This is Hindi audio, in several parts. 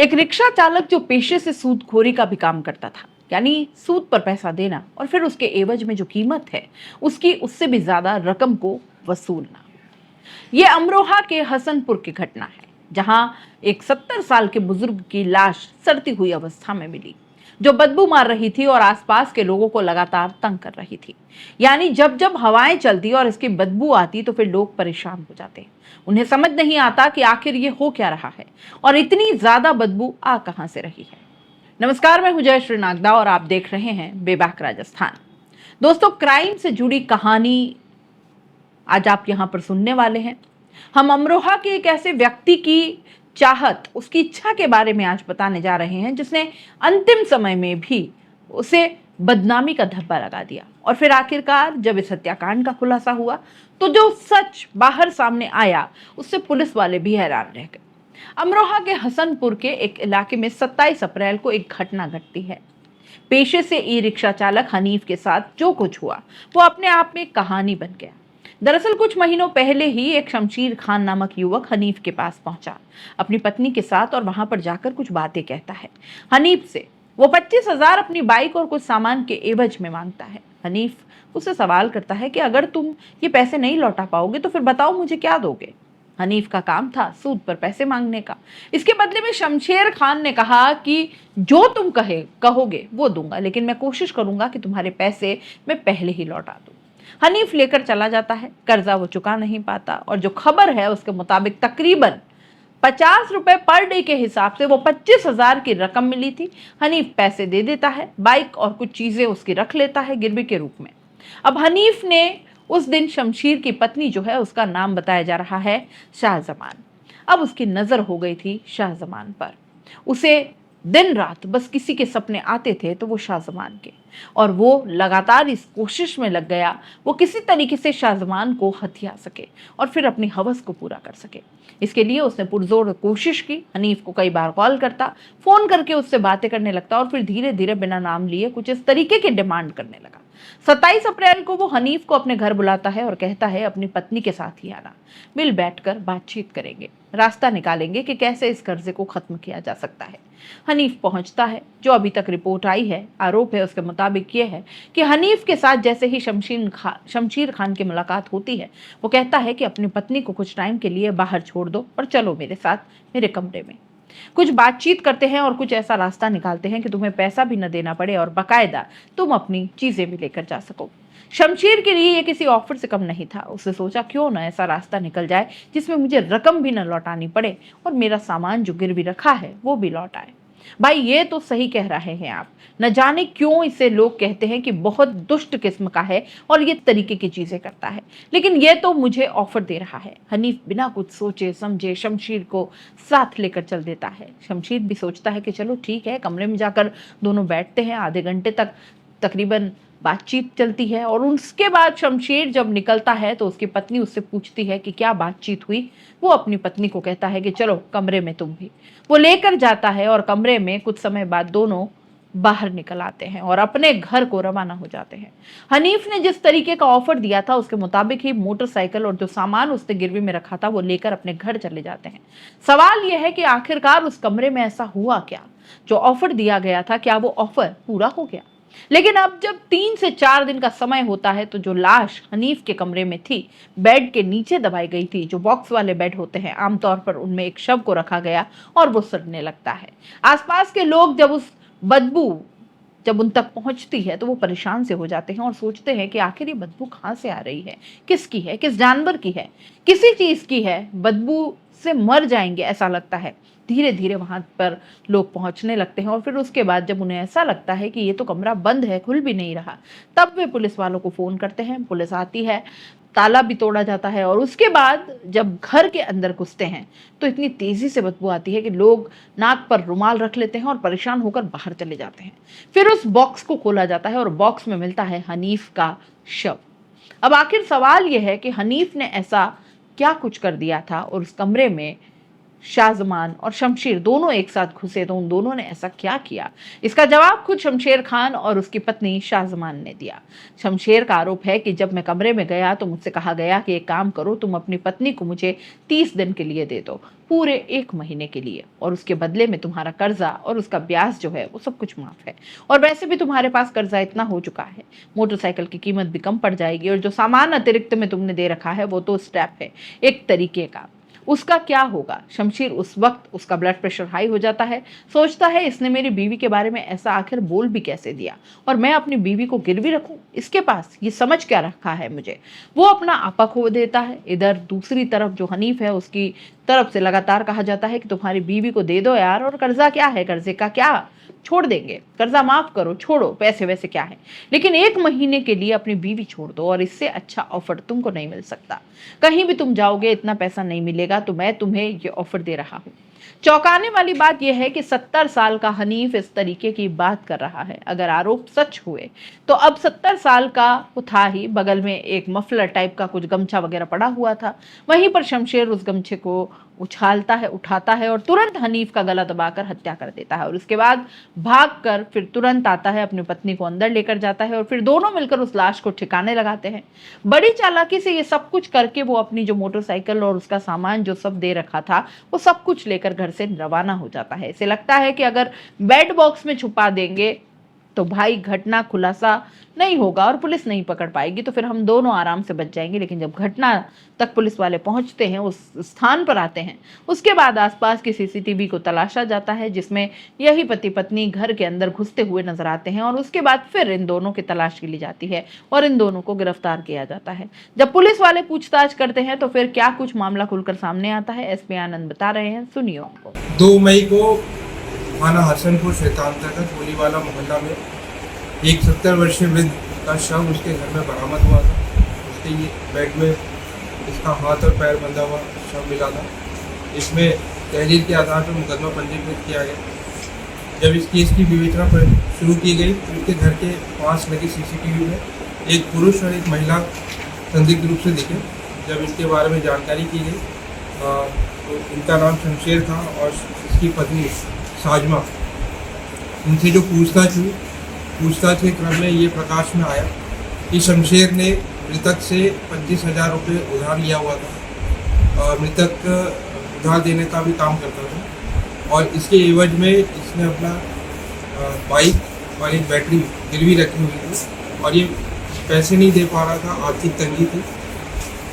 एक रिक्शा चालक जो पेशे से सूदखोरी का भी काम करता था, यानी सूद पर पैसा देना और फिर उसके एवज में जो कीमत है उसकी उससे भी ज्यादा रकम को वसूलना। ये अमरोहा के हसनपुर की घटना है, जहां एक 70 साल के बुजुर्ग की लाश सड़ती हुई अवस्था में मिली, जो बदबू मार रही थी और आसपास के लोगों को लगातार तंग कर रही थी। यानी जब जब हवाएं चलती और इसकी बदबू आती तो फिर लोग परेशान हो जाते। उन्हें समझ नहीं आता कि आखिर ये हो क्या रहा है और इतनी ज्यादा बदबू आ कहां से रही है। नमस्कार, मैं हूं जयश्री नागदा और आप देख रहे हैं बेबाक राजस्थान। दोस्तों, क्राइम से जुड़ी कहानी आज आप यहां पर सुनने वाले हैं। हम अमरोहा के एक ऐसे व्यक्ति की चाहत, उसकी इच्छा के बारे में आज बताने जा रहे हैं, जिसने अंतिम समय में भी उसे बदनामी का धब्बा लगा दिया। और फिर आखिरकार जब इस हत्याकांड का खुलासा हुआ तो जो सच बाहर सामने आया उससे पुलिस वाले भी हैरान रह गए। अमरोहा के हसनपुर के एक इलाके में 27 अप्रैल को एक घटना घटती है। पेशे से ई रिक्शा चालक हनीफ के साथ जो कुछ हुआ वो अपने आप में एक कहानी बन गया। दरअसल कुछ महीनों पहले ही एक शमशीर खान नामक युवक हनीफ के पास पहुंचा अपनी पत्नी के साथ और वहां पर जाकर कुछ बातें कहता है। हनीफ से वो 25,000 अपनी बाइक और कुछ सामान के एवज में मांगता है। हनीफ उससे सवाल करता है कि अगर तुम ये पैसे नहीं लौटा पाओगे तो फिर बताओ मुझे क्या दोगे। हनीफ का काम था सूद पर पैसे मांगने का। इसके बदले में शमशेर खान ने कहा कि जो तुम कहोगे वो दूंगा, लेकिन मैं कोशिश करूंगा कि तुम्हारे पैसे मैं पहले ही लौटा दूं। हनीफ लेकर चला जाता है। कर्जा वो चुका नहीं पाता और जो खबर है उसके मुताबिक तकरीबन 50 रुपए पर डे के हिसाब से वो 25,000 की रकम मिली थी। हनीफ पैसे दे देता है, बाइक और कुछ चीजें उसकी रख लेता है गिरवी के रूप में। अब हनीफ ने उस दिन शमशीर की पत्नी जो है उसका नाम बताया जा रहा है शाहजमान। अब उसकी नजर हो गई थी शाहजमान पर। उसे दिन रात बस किसी के सपने आते थे तो वो शाहजमान के, और वो लगातार इस कोशिश में लग गया वो किसी तरीके से शाहजमान को हथिया सके और फिर अपनी हवस को पूरा कर सके। इसके लिए उसने पुरजोर कोशिश की। हनीफ को कई बार कॉल करता, फोन करके उससे बातें करने लगता और फिर धीरे धीरे बिना नाम लिए कुछ इस तरीके की डिमांड करने लगा। 27 अप्रैल को वो हनीफ को अपने घर बुलाता है और कहता है अपनी पत्नी के साथ ही आना, मिल बैठकर बातचीत करेंगे, रास्ता निकालेंगे कि कैसे इस कर्जे को खत्म किया जा सकता है। हनीफ पहुंचता है। जो अभी तक रिपोर्ट आई है, आरोप है, उसके मुताबिक ये है कि हनीफ के साथ जैसे ही शमशीर खान की मुलाकात होती है, वो कहता है कि अपनी पत्नी को कुछ टाइम के लिए बाहर छोड़ दो और चलो मेरे साथ मेरे कमरे में। कुछ बातचीत करते हैं और कुछ ऐसा रास्ता निकालते हैं कि तुम्हें पैसा भी न देना पड़े और बाकायदा तुम अपनी चीजें भी लेकर जा सको। शमशीर के लिए यह किसी ऑफर से कम नहीं था। उसने सोचा क्यों ना ऐसा रास्ता निकल जाए जिसमें मुझे रकम भी न लौटानी पड़े और मेरा सामान जो गिरवी रखा है वो भी लौट आए। भाई, ये तो सही कह रहे हैं आप। न जाने क्यों इसे लोग कहते हैं कि बहुत दुष्ट किस्म का है और ये तरीके की चीजें करता है, लेकिन ये तो मुझे ऑफर दे रहा है। हनीफ बिना कुछ सोचे समझे शमशीर को साथ लेकर चल देता है। शमशीर भी सोचता है कि चलो ठीक है, कमरे में जाकर दोनों बैठते हैं। आधे घंटे तक तकरीबन बातचीत चलती है और उसके बाद शमशीर जब निकलता है तो उसकी पत्नी उससे पूछती है कि क्या बातचीत हुई। वो अपनी पत्नी को कहता है कि चलो कमरे में तुम भी। वो लेकर जाता है और कमरे में कुछ समय बाद दोनों बाहर निकल आते हैं और अपने घर को रवाना हो जाते हैं। हनीफ ने जिस तरीके का ऑफर दिया था उसके मुताबिक ही मोटरसाइकिल और जो सामान उसने गिरवी में रखा था वो लेकर अपने घर चले जाते हैं। सवाल यह है कि आखिरकार उस कमरे में ऐसा हुआ क्या? जो ऑफर दिया गया था, क्या वो ऑफर पूरा हो गया? लेकिन अब जब 3 से 4 दिन का समय होता है तो जो लाश हनीफ के कमरे में थी, बेड के नीचे दबाई गई थी, जो बॉक्स वाले बेड होते हैं आमतौर पर, उनमें एक शव को रखा गया और वो सड़ने लगता है। आसपास के लोग जब उस बदबू जब उन तक पहुंचती है तो वो परेशान से हो जाते हैं और सोचते हैं कि आखिर ये बदबू कहां से आ रही है, किसकी है, किस जानवर की है, किसी चीज की है। बदबू से मर जाएंगे ऐसा लगता है। धीरे धीरे वहां पर लोग पहुंचने लगते हैं और फिर उसके बाद जब उन्हें ऐसा लगता है कि ये तो कमरा बंद है, खुल भी नहीं रहा, तब वे पुलिस वालों को फोन करते हैं। पुलिस आती है, ताला भी तोड़ा जाता है और उसके बाद जब घर के अंदर घुसते हैं तो इतनी तेजी से बदबू आती है कि लोग नाक पर रुमाल रख लेते हैं और परेशान होकर बाहर चले जाते हैं। फिर उस बॉक्स को खोला जाता है और बॉक्स में मिलता है हनीफ का शव। अब आखिर सवाल यह है कि हनीफ ने ऐसा क्या कुछ कर दिया था और उस कमरे में शाहजमान और शमशेर दोनों एक साथ घुसे तो उन दोनों ने ऐसा क्या किया? इसका जवाब खुद शमशेर खान और उसकी पत्नी शाहजमान ने दिया। शमशेर का आरोप है कि जब मैं कमरे में गया तो मुझसे कहा गया कि एक काम करो, तुम अपनी पत्नी को मुझे 30 दिन के लिए दे दो, पूरे 1 महीने के लिए, और उसके बदले में तुम्हारा कर्जा और उसका ब्याज जो है वो सब कुछ माफ है। और वैसे भी तुम्हारे पास कर्जा इतना हो चुका है, मोटरसाइकिल की कीमत भी कम पड़ जाएगी, और जो सामान अतिरिक्त में तुमने दे रखा है वो तो स्क्रैप है, एक तरीके का। उसका क्या होगा? शमशेर उस वक्त उसका ब्लड प्रेशर हाई हो जाता है, सोचता है इसने मेरी बीवी के बारे में ऐसा आखिर बोल भी कैसे दिया, और मैं अपनी बीवी को गिरवी रखूं इसके पास, ये समझ क्या रखा है मुझे। वो अपना आपा खो देता है। इधर दूसरी तरफ जो हनीफ है, उसकी तरफ से लगातार कहा जाता है कि तुम्हारी बीवी को दे दो यार, और कर्जा क्या है, कर्जे का क्या, छोड़ देंगे, कर्जा माफ करो, छोड़ो, पैसे वैसे क्या है, लेकिन 1 महीने के लिए अपनी बीवी छोड़ दो, और इससे अच्छा ऑफर तुमको नहीं मिल सकता। कहीं भी तुम जाओगे इतना पैसा नहीं मिलेगा, तो मैं तुम्हें ये ऑफर दे रहा हूं। चौंकाने वाली बात यह है कि 70 साल का हनीफ इस तरीके की बात कर रहा है। अगर आरोप सच हुए तो अब 70 साल का वो था ही, बगल में एक मफलर टाइप का कुछ गमछा वगैरह पड़ा हुआ था, वहीं पर शमशेर उस गमछे को उछालता है, उठाता है और तुरंत हनीफ का गला दबाकर हत्या कर देता है, और उसके बाद भागकर फिर तुरंत आता है, अपनी पत्नी को अंदर लेकर जाता है, और फिर दोनों मिलकर उस लाश को ठिकाने लगाते हैं। बड़ी चालाकी से ये सब कुछ करके वो अपनी जो मोटरसाइकिल और उसका सामान जो सब दे रखा था वो सब कुछ लेकर घर से रवाना हो जाता है। इसे लगता है कि अगर बेड बॉक्स में छुपा देंगे तो भाई घटना खुलासा नहीं होगा और पुलिस नहीं पकड़ पाएगी, तो फिर हम दोनों आराम से बच जाएंगे। लेकिन जब घटना तक पुलिस वाले पहुंचते हैं, उस स्थान पर आते हैं, उसके बाद आसपास की सीसीटीवी को तलाशा जाता है, जिसमें यही पति पत्नी घर के अंदर घुसते हुए नजर आते हैं, और उसके बाद फिर इन दोनों की तलाश की ली जाती है और इन दोनों को गिरफ्तार किया जाता है। जब पुलिस वाले पूछताछ करते हैं तो फिर क्या कुछ मामला खुलकर सामने आता है, एसपी आनंद बता रहे हैं, सुनिए उनको। 2 मई को थाना हसनपुर क्षेत्रांतर्गत गोलीवाला मोहल्ला में एक 70 वर्षीय वृद्ध का शव उसके घर में बरामद हुआ था। उसके ये बेड में इसका हाथ और पैर बंधा हुआ शव मिला था। इसमें तहरीर के आधार पर मुकदमा पंजीकृत किया गया। जब इस केस की विवेचना शुरू की गई तो उसके घर के पास लगी सीसीटीवी में एक पुरुष और एक महिला संदिग्ध रूप से दिखे। जब इनके बारे में जानकारी की गई तो इनका नाम शमशेर था और इसकी पत्नी साजमा। इनसे जो पूछताछ के क्रम में ये प्रकाश में आया कि शमशेर ने मृतक से 25,000 रुपये उधार लिया हुआ था। मृतक उधार देने का भी काम करता था, और इसके एवज में इसने अपना बाइक और एक बैटरी गिरवी रखी हुई थी, और ये पैसे नहीं दे पा रहा था, आर्थिक तंगी थी,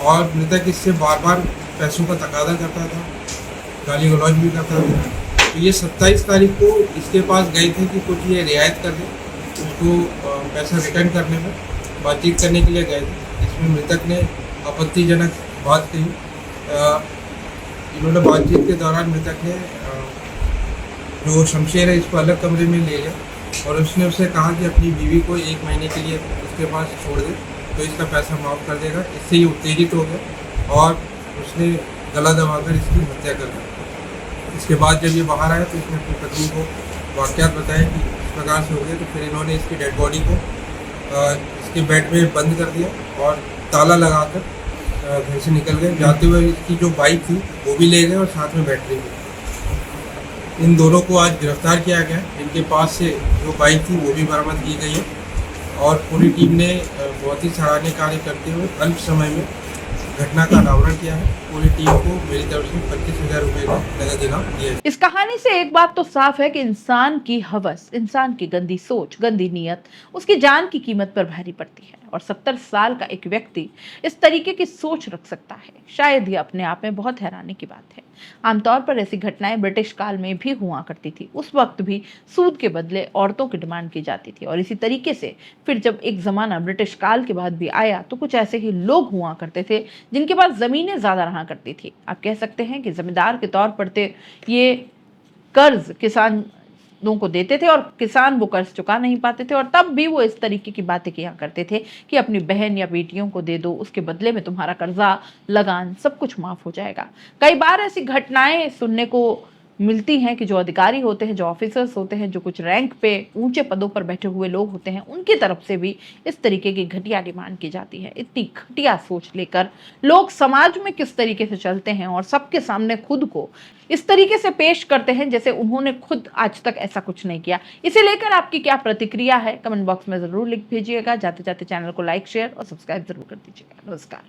और मृतक इससे बार बार पैसों का तकादा करता था, गाली गलौज भी करता था। तो ये 27 तारीख को इसके पास गए थे कि कुछ ये रियायत कर दे, उसको पैसा रिटर्न करने में बातचीत करने के लिए गए थे। इसमें मृतक ने आपत्तिजनक बात कही। इन्होंने बातचीत के दौरान मृतक ने जो शमशेर है इसको अलग कमरे में ले गया, और उसने उससे कहा कि अपनी बीवी को 1 महीने के लिए उसके पास छोड़ दे तो इसका पैसा माफ़ कर देगा। इससे ये उत्तेजित हो गया और उसने गला दबाकर इसकी हत्या कर दी। इसके बाद जब ये बाहर आया तो इसने अपनी पत्नी को वाक़यात बताया कि इस प्रकार से हो गया। तो फिर इन्होंने इसकी डेड बॉडी को इसके बेड में बंद कर दिया और ताला लगाकर घर से निकल गए। जाते हुए इसकी जो बाइक थी वो भी ले गए और साथ में बैटरी भी। इन दोनों को आज गिरफ्तार किया गया। इनके पास से जो बाइक थी वो भी बरामद की गई है, और पूरी टीम ने बहुत ही सराहनीय कार्य करते हुए अल्प समय में घटना का अनावरण किया है। पूरी टीम को मेरी तरफ से 25,000 रुपये का नगद इनाम दिया। इस कहानी से एक बात तो साफ है कि इंसान की हवस, इंसान की गंदी सोच, गंदी नीयत उसकी जान की कीमत पर भारी पड़ती है, और 70 साल का एक व्यक्ति इस तरीके की सोच रख सकता है, शायद ही अपने आप में बहुत हैरानी की बात है। आमतौर पर ऐसी घटनाएं ब्रिटिश काल में भी हुआ करती थी। उस वक्त भी सूद के बदले औरतों की डिमांड की जाती थी, और इसी तरीके से फिर जब एक जमाना ब्रिटिश काल के बाद भी आया तो कुछ ऐसे ही लोग हुआ करते थे जिनके पास जमीनें ज्यादा रहा करती थी। आप कह सकते हैं कि जमींदार के तौर पर ये कर्ज किसानों को देते थे, और किसान वो कर्ज चुका नहीं पाते थे, और तब भी वो इस तरीके की बातें किया करते थे कि अपनी बहन या बेटियों को दे दो, उसके बदले में तुम्हारा कर्जा, लगान सब कुछ माफ हो जाएगा। कई बार ऐसी घटनाएं सुनने को मिलती हैं कि जो अधिकारी होते हैं, जो ऑफिसर्स होते हैं, जो कुछ रैंक पे ऊंचे पदों पर बैठे हुए लोग होते हैं, उनकी तरफ से भी इस तरीके की घटिया डिमांड की जाती है। इतनी घटिया सोच लेकर लोग समाज में किस तरीके से चलते हैं और सबके सामने खुद को इस तरीके से पेश करते हैं जैसे उन्होंने खुद आज तक ऐसा कुछ नहीं किया। इसे लेकर आपकी क्या प्रतिक्रिया है, कमेंट बॉक्स में जरूर लिख भेजिएगा। जाते जाते चैनल को लाइक, शेयर और सब्सक्राइब जरूर कर दीजिएगा। नमस्कार।